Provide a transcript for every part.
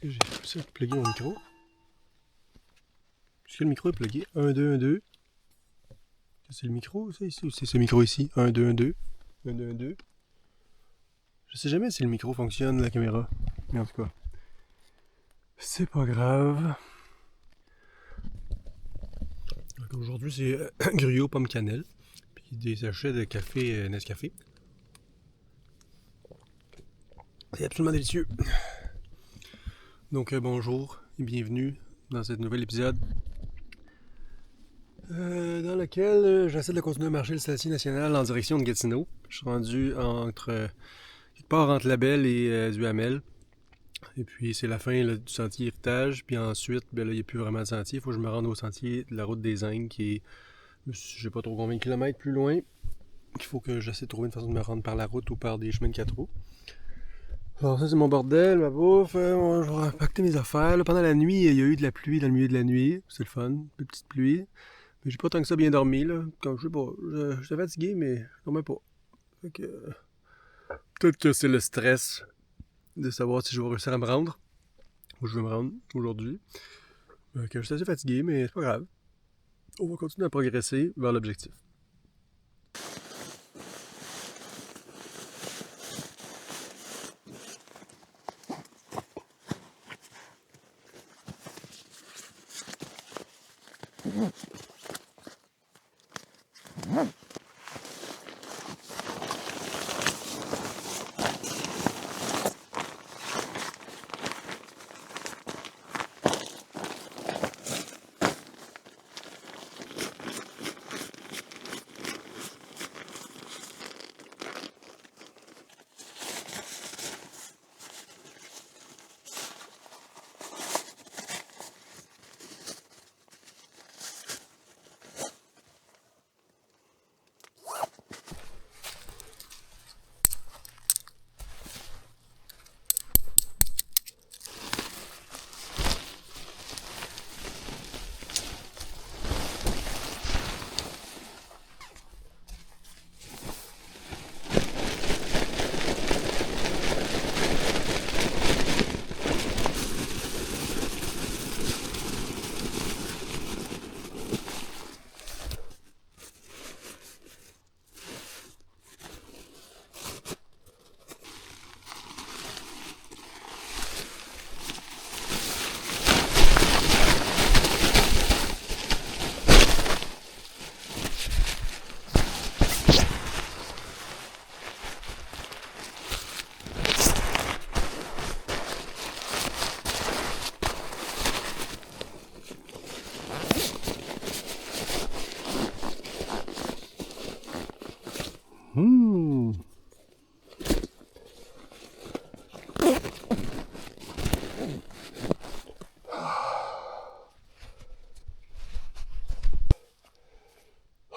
Est-ce que j'ai réussi à plugger mon micro? Est-ce que le micro est plugué? 1, 2, 1, 2. C'est le micro, ça, ici, ou c'est ce micro ici? 1, 2, 1, 2. 1, 2, 1, 2. Je sais jamais si le micro fonctionne, la caméra. Mais en tout cas, c'est pas grave. Donc aujourd'hui, c'est gruyot pomme cannelle. Puis des sachets de café Nescafé. C'est absolument délicieux. Donc bonjour et bienvenue dans ce nouvel épisode dans lequel j'essaie de continuer à marcher le sentier national en direction de Gatineau. Je suis rendu quelque part entre Labelle et Duhamel. Et puis c'est la fin là, du sentier Héritage. Puis ensuite, ben, là, il n'y a plus vraiment de sentier. Il faut que je me rende au sentier de la route des Indes qui est, je sais pas trop combien de kilomètres plus loin. Il faut que j'essaie de trouver une façon de me rendre par la route ou par des chemins de 4 roues. Alors ça c'est mon bordel, ma bouffe, je vais pacter mes affaires. Là, pendant la nuit, il y a eu de la pluie dans le milieu de la nuit. C'est le fun, une petite pluie. Mais j'ai pas tant que ça bien dormi, là. Comme je sais pas, j'étais fatigué, mais je dormais pas. Fait que, peut-être que c'est le stress de savoir si je vais réussir à me rendre. Où je vais me rendre aujourd'hui. Que je suis assez fatigué, mais c'est pas grave. On va continuer à progresser vers l'objectif.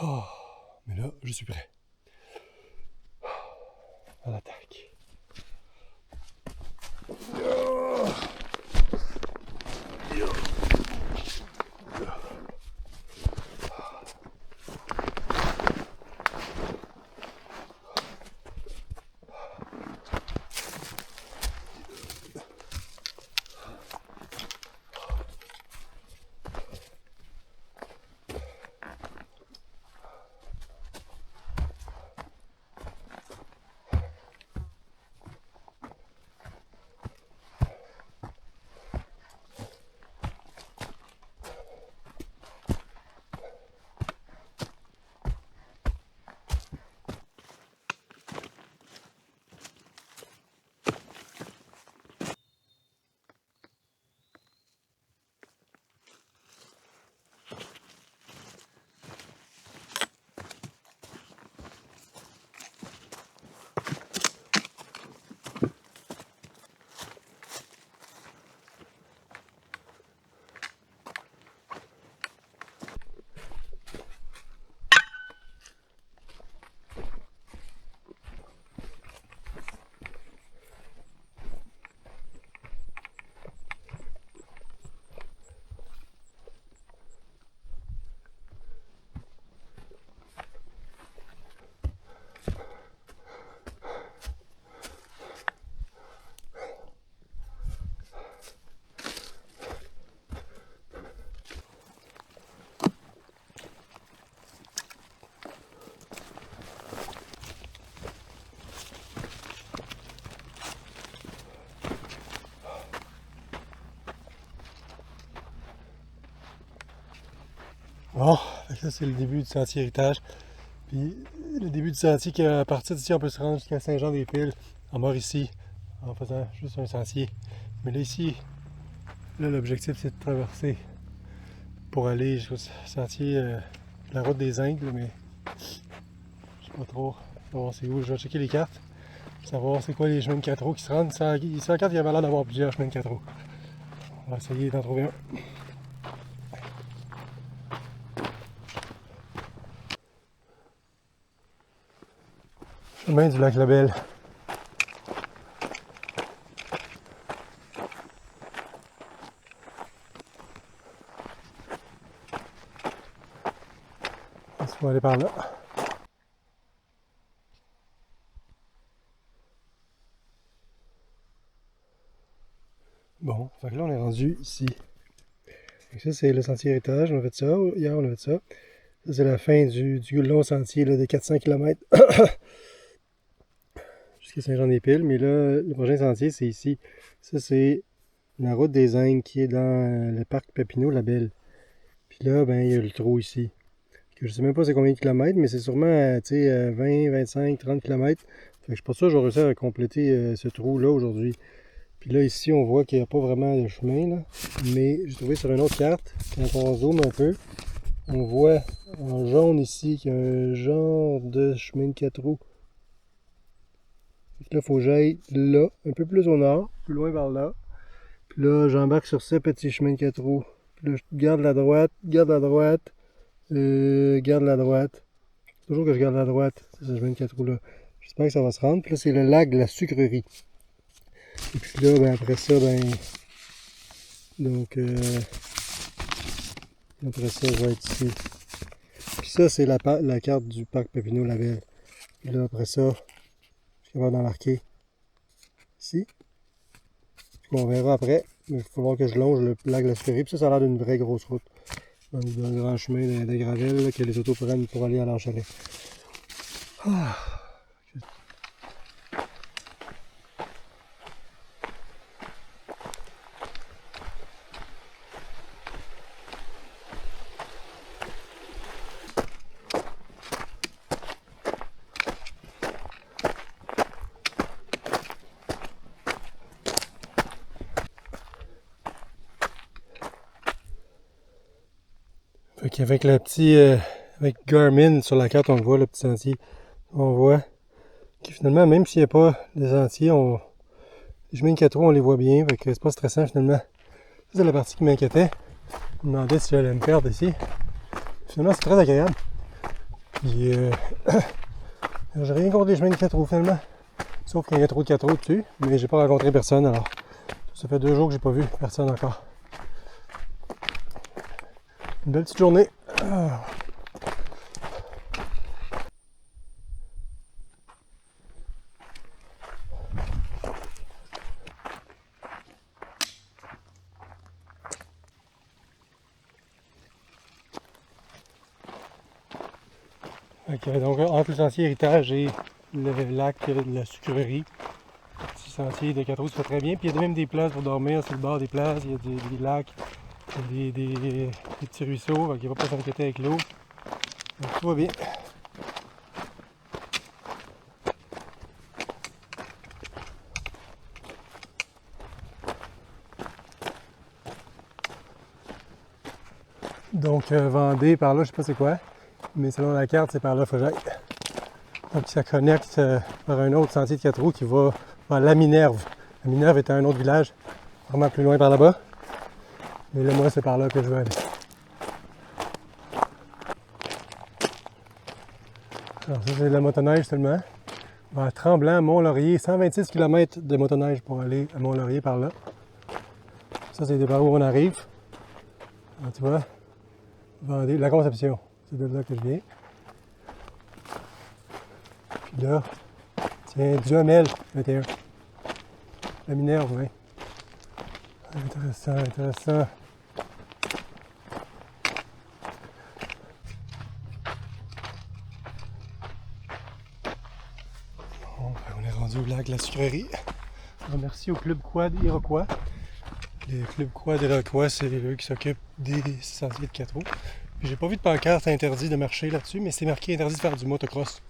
Oh, mais là, je suis prêt. À l'attaque. Bon, ça c'est le début du sentier héritage. Puis le début du sentier, qu'à partir d'ici, on peut se rendre jusqu'à Saint-Jean-des-Piles, en Mauricie, en faisant juste un sentier. Mais là, ici, là, l'objectif, c'est de traverser pour aller jusqu'au sentier, la route des Ingles, mais je sais pas trop. Bon, c'est où? Je vais checker les cartes, savoir c'est quoi les chemins de 4 roues qui se rendent. Sur la carte, il y avait l'air d'avoir plusieurs chemins de 4 roues. On va essayer d'en trouver un. Chemin du lac Labelle. On va aller par là. Bon, fait que là on est rendu ici. Donc ça c'est le sentier héritage, on a fait ça, hier on a fait ça. Ça c'est la fin du long sentier là, de 400 km jusqu'à Saint-Jean-des-Piles, mais là le prochain sentier c'est ici. Ça c'est la route des Ingles qui est dans le parc Papineau-Labelle. Puis là, ben il y a le trou ici. Que je sais même pas c'est combien de kilomètres, mais c'est sûrement 20, 25, 30 km. Fait que je suis pas sûr que j'aurai réussi à compléter ce trou là aujourd'hui. Puis là, ici, on voit qu'il n'y a pas vraiment de chemin, là. Mais j'ai trouvé sur une autre carte, quand on zoome un peu, on voit en jaune ici qu'il y a un genre de chemin de 4 roues. Fait que là, il faut que j'aille là, un peu plus au nord, plus loin par là. Puis là, j'embarque sur ce petit chemin de 4 roues. Puis là, je garde la droite, garde la droite, garde la droite. Toujours que je garde la droite, c'est ce chemin de 4 roues là. J'espère que ça va se rendre. Puis là, c'est le lac de la Sucrerie. Et puis là, ben, après ça, ben. Donc, après ça, je vais être ici. Puis ça, c'est la carte du parc Papineau-Labelle. Puis là, après ça, je suis capable d'en marquer ici. Puis on verra après. Mais il va falloir que je longe le lac de la Sucrerie. Puis ça a l'air d'une vraie grosse route. Donc, d'un grand chemin de gravel là, que les autos prennent pour aller à leur chalet. Ah. Fait qu'avec le petit avec Garmin sur la carte, on le voit, le petit sentier. On voit que finalement, même s'il n'y a pas les sentiers, les chemins de 4 roues, on les voit bien. Fait que c'est pas stressant finalement. Ça, c'est la partie qui m'inquiétait. Je me demandais si j'allais me perdre ici. Finalement, c'est très agréable. Puis j'ai rien contre les chemins de 4 roues finalement. Sauf qu'il y a trop de 4 roues dessus. Mais j'ai pas rencontré personne alors. Ça fait 2 jours que j'ai pas vu personne encore. Une belle petite journée. Okay, donc entre le sentier héritage et le lac de la Sucrerie, le petit sentier de 4 roues se fait très bien. Puis il y a même des places pour dormir sur le bord des places, il y a des lacs, il y a des petits ruisseaux, donc il ne va pas s'inquiéter avec l'eau. Donc tout va bien. Donc Vendée par là, je sais pas c'est quoi, mais selon la carte, c'est par là qu'il faut que j'aille. Donc ça connecte par un autre sentier de 4 roues qui va à La Minerve. La Minerve est un autre village, vraiment plus loin par là-bas. Mais là, moi, c'est par là que je veux aller. Alors ça, c'est de la motoneige seulement. Vers Tremblant, Mont-Laurier, 126 km de motoneige pour aller à Mont-Laurier par là. Ça, c'est par où on arrive. Alors, tu vois, Vendée, la Conception, c'est de là que je viens. Puis là, tiens, Duhamel, 21. La Minerve, oui. Intéressant, intéressant. Bon, ben, on est rendu au lac de la Sucrerie. Merci au Club Quad Iroquois. Le Club Quad Iroquois, c'est eux qui s'occupent des sentiers de 4 roues. Puis j'ai pas vu de pancarte interdit de marcher là-dessus, mais c'est marqué interdit de faire du motocross.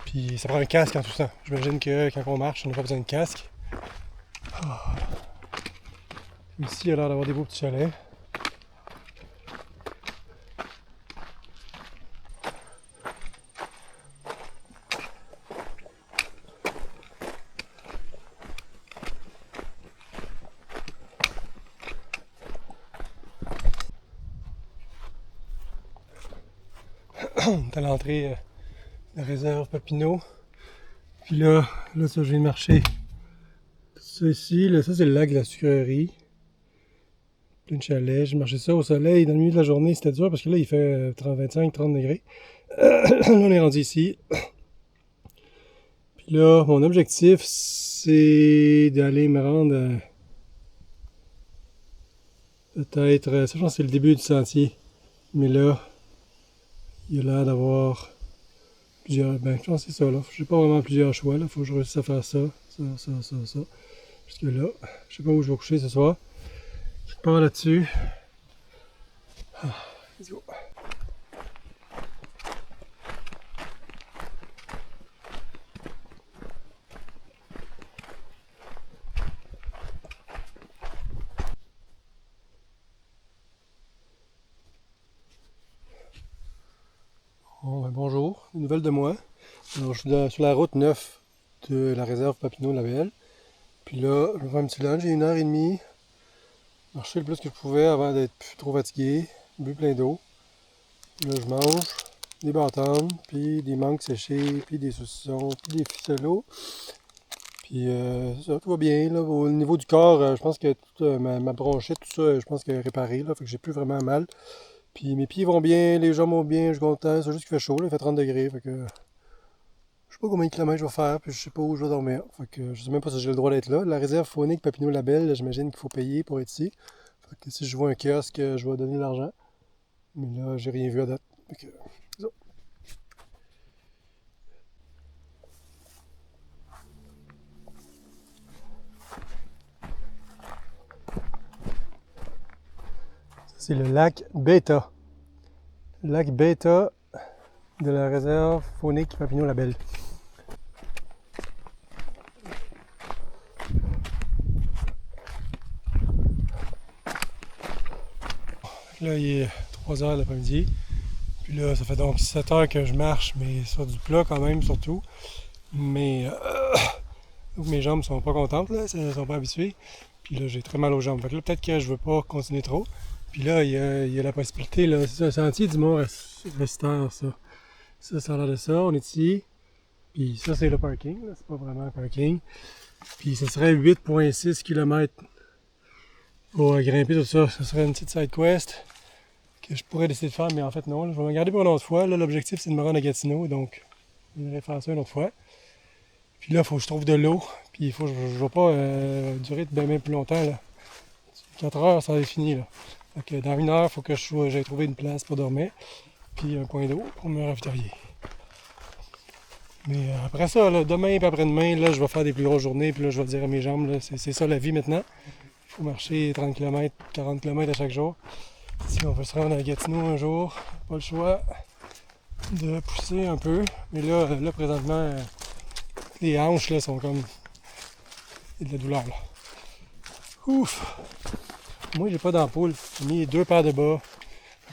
Puis ça prend un casque en tout temps. J'imagine que quand on marche, on n'a pas besoin de casque. Ah. Ici, il y a l'air d'avoir des beaux petits chalets. On est à l'entrée de la réserve Papineau. Puis là, ça, je viens de marcher. Ça ici, là, ça c'est le lac de la sucrerie. Plein de chalets. J'ai marché ça au soleil dans le milieu de la journée. C'était dur parce que là, il fait 25-30 degrés. Là, on est rendu ici. Puis là, mon objectif, c'est d'aller me rendre peut-être, ça je pense que c'est le début du sentier. Mais là, il y a l'air d'avoir plusieurs, ben je pense que c'est ça là. J'ai pas vraiment plusieurs choix là. Faut que je réussisse à faire ça. Jusque là. Je sais pas où je vais coucher ce soir. Je pars là-dessus. Let's go. Bon, ben, bonjour, une nouvelle de moi. Alors, je suis sur la route 9 de la réserve Papineau-Labelle. Puis là, je vais faire un petit lunch, j'ai 1h30. Marché le plus que je pouvais avant d'être plus trop fatigué. Bu plein d'eau. Là, je mange des bâtons, puis des mangues séchées, puis des saucissons, puis des ficellos. Puis ça, tout va bien. Là. Au niveau du corps, je pense que toute, ma bronchite, tout ça, je pense qu'elle est réparée. Là, fait que j'ai plus vraiment mal. Puis mes pieds vont bien, les jambes vont bien, je suis content. C'est juste qu'il fait chaud, là, il fait 30 degrés. Fait que je sais pas combien de kilomètres je vais faire, puis je sais pas où je vais dormir. Fait que je sais même pas si j'ai le droit d'être là. La réserve faunique Papineau-Labelle, j'imagine qu'il faut payer pour être ici. Fait que si je vois un kiosque, je vais donner de l'argent. Mais là, j'ai rien vu à date. Fait que, ça. C'est le lac Beta. Le lac Beta de la réserve faunique Papineau-Labelle. Là, il est 3h l'après-midi. Puis là, ça fait donc 7 heures que je marche, mais sur du plat quand même, surtout. Mais mes jambes sont pas contentes, là, elles sont pas habituées. Puis là, j'ai très mal aux jambes. Fait que là, peut-être que je veux pas continuer trop. Puis là, il y a la possibilité, là, c'est un sentier du Mont Resteur, ça. Ça a l'air de ça, on est ici. Puis ça, c'est le parking, là, c'est pas vraiment un parking. Puis ce serait 8,6 km pour grimper tout ça. Ce serait une petite side quest que je pourrais décider de faire, mais en fait non. Là, je vais me garder pour une autre fois. Là, l'objectif, c'est de me rendre à Gatineau, donc je vais faire ça une autre fois. Puis là, il faut que je trouve de l'eau. Puis il faut je ne vais pas durer bien plus longtemps. Là. 4 heures, ça va être fini. Là. Donc, dans 1 heure, il faut que j'aille trouver une place pour dormir. Puis un point d'eau pour me ravitailler. Mais après ça, là, demain et après-demain, là, je vais faire des plus grosses journées. Puis là, je vais dire à mes jambes, là, c'est ça la vie maintenant. Il faut marcher 30 km, 40 km à chaque jour. Si on veut se rendre à Gatineau un jour, pas le choix de pousser un peu. Mais là présentement, les hanches là, sont comme... Il y a de la douleur là. Ouf! Moi, j'ai pas d'ampoule. J'ai mis 2 paires de bas.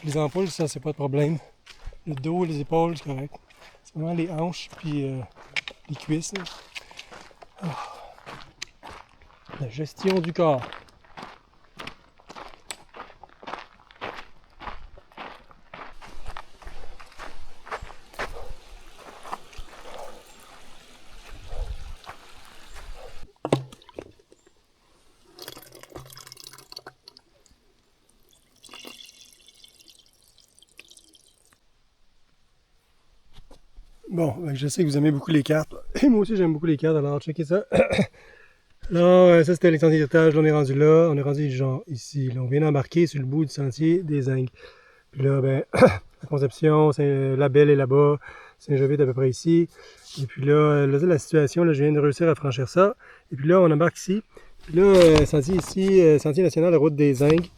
Les ampoules, ça, c'est pas de problème. Le dos, les épaules, c'est correct. C'est vraiment les hanches puis les cuisses. Oh. La gestion du corps. Bon, je sais que vous aimez beaucoup les cartes. Et moi aussi, j'aime beaucoup les cartes, alors checkez ça. Alors, ça c'était les sentiers d'héritage. Là, on est rendu là. On est rendu genre ici. Là, on vient d'embarquer sur le bout du sentier des Ingles. Puis là, ben, la Conception, Labelle est là-bas. Saint-Jovite à peu près ici. Et puis là, la situation, là, je viens de réussir à franchir ça. Et puis là, on embarque ici. Puis là, sentier ici, sentier national, la route des Ingles.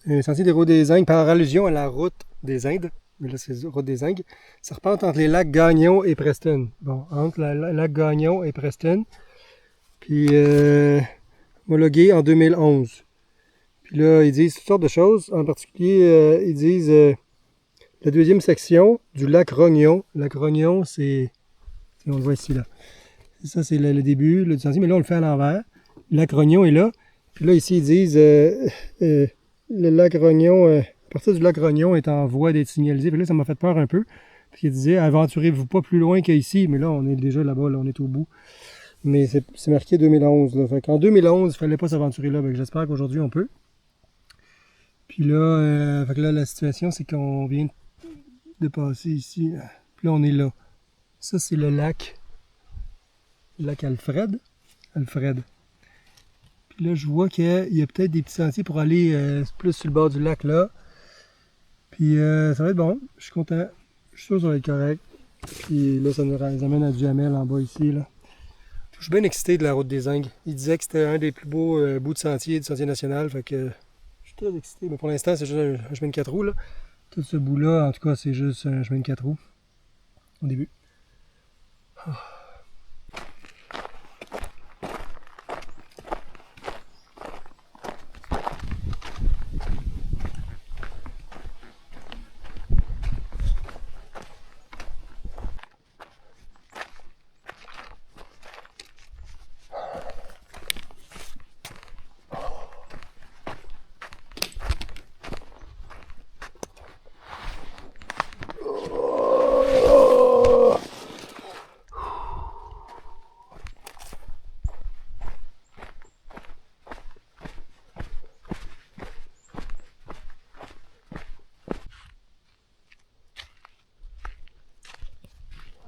Un sentier des routes des Indes par allusion à la route des Indes. Mais là, c'est la route des Indes. Ça repart entre les lacs Gagnon et Preston. Bon, entre le lac Gagnon et Preston. Puis, homologué en 2011. Puis là, ils disent toutes sortes de choses. En particulier, ils disent la deuxième section du lac Rognon. Le lac Rognon, c'est... On le voit ici, là. Ça, c'est le début du sentier, mais là, on le fait à l'envers. Le lac Rognon est là. Puis là, ici, ils disent le lac Rognon, à partir du lac Rognon est en voie d'être signalisé. Puis là, ça m'a fait peur un peu. Puis ils disaient, aventurez-vous pas plus loin qu'ici. Mais là, on est déjà là-bas, là, on est au bout. Mais c'est marqué 2011. Là. Fait qu'en 2011, il ne fallait pas s'aventurer là. J'espère qu'aujourd'hui, on peut. Puis là, fait que là, la situation, c'est qu'on vient de passer ici. Puis là, on est là. Ça, c'est le lac Alfred. Puis là, je vois qu'il y a peut-être des petits sentiers pour aller plus sur le bord du lac là. Puis ça va être bon. Je suis content. Je suis sûr que ça va être correct. Puis là, ça nous amène à Duhamel en bas ici. Là. Je suis bien excité de la route des Indes. Il disait que c'était un des plus beaux bouts de sentier, du sentier national. Fait que je suis très excité. Mais pour l'instant, c'est juste un chemin de 4 roues. Là. Tout ce bout-là, en tout cas, c'est juste un chemin de 4 roues. Au début. Oh.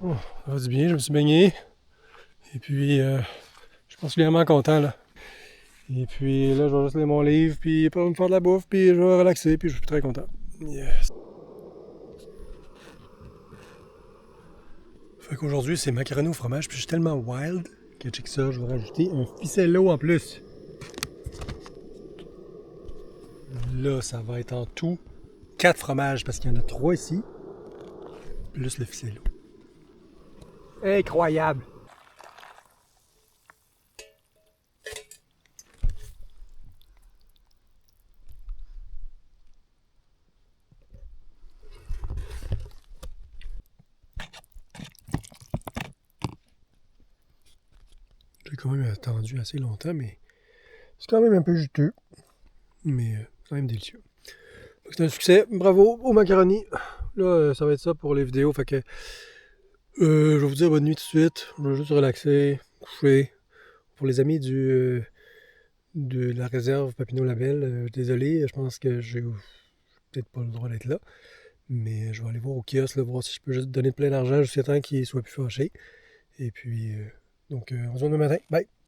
Oh, ça va du bien, je me suis baigné. Et puis, je suis particulièrement content là. Et puis là, je vais juste lire mon livre, puis pas me faire de la bouffe, puis je vais relaxer, puis je suis très content. Yes. Fait qu'aujourd'hui, c'est macaroni au fromage, puis je suis tellement wild que check ça, je vais rajouter un ficello en plus. Là, ça va être en tout 4 fromages, parce qu'il y en a 3 ici, plus le ficello. Incroyable! J'ai quand même attendu assez longtemps, mais c'est quand même un peu juteux. Mais quand même délicieux. C'est un succès. Bravo au macaroni. Là, ça va être ça pour les vidéos. Fait que je vais vous dire bonne nuit tout de suite. Je vais juste relaxer, coucher. Pour les amis de la réserve Papineau-Labelle, désolé, je pense que j'ai peut-être pas le droit d'être là. Mais je vais aller voir au kiosque, là, voir si je peux juste donner plein d'argent jusqu'à temps qu'il soit plus fâché. Et puis, donc, on se voit demain matin. Bye!